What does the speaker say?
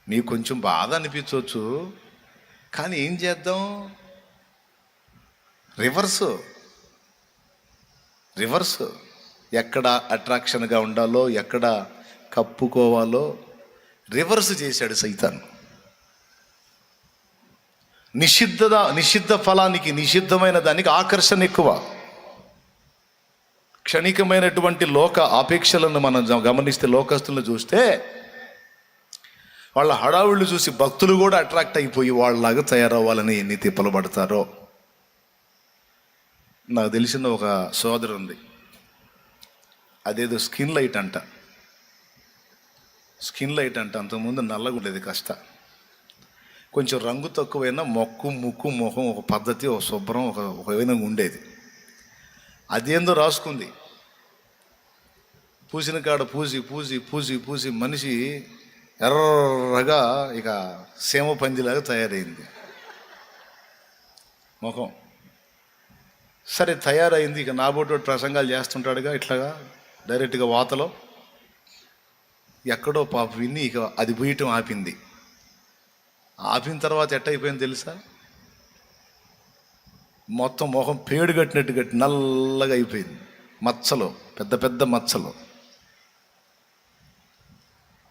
నీకు కొంచెం బాధ అనిపించవచ్చు, కానీ ఏం చేద్దాం? రివర్స్ రివర్స్ ఎక్కడ అట్రాక్షన్గా ఉండాలో, ఎక్కడ కప్పుకోవాలో రివర్స్ చేశాడు సైతాన్. నిషిద్ధ ఫలానికి, నిషిద్ధమైన దానికి ఆకర్షణ ఎక్కువ. క్షణికమైనటువంటి లోక ఆపేక్షలను మనం గమనిస్తే, లోకస్తులను చూస్తే వాళ్ళ హడావుళ్ళు చూసి భక్తులు కూడా అట్రాక్ట్ అయిపోయి వాళ్ళలాగా తయారవ్వాలని ఎన్ని తిప్పలు పడతారో. నాకు తెలిసిన ఒక సోదరు ఉంది, అదేదో స్కిన్ లైట్ అంట. అంతకుముందు నల్లగా ఉండేది కాస్త, కొంచెం రంగు తక్కువైనా ముక్కు మొహం ఒక పద్ధతి, ఒక శుభ్రం, ఒక విధంగా ఉండేది. అదేందో రాసుకుంది. పూసిన కాడ పూసి పూసి పూసి పూసి మనిషి ఎర్రగా ఇక సీమ పందిలాగా తయారైంది ముఖం. సరే తయారైంది, ఇక నాబోటి ప్రసంగాలు చేస్తుంటాడుగా ఇట్లాగా డైరెక్ట్గా వాతలో. ఎక్కడో పాప విని ఇక అది పోయటం ఆపింది. ఆపిన తర్వాత ఎట్టయిపోయింది తెలుసా? మొత్తం మొహం పేడు కట్టినట్టు నల్లగా అయిపోయింది, మచ్చలు, పెద్ద పెద్ద మచ్చలు.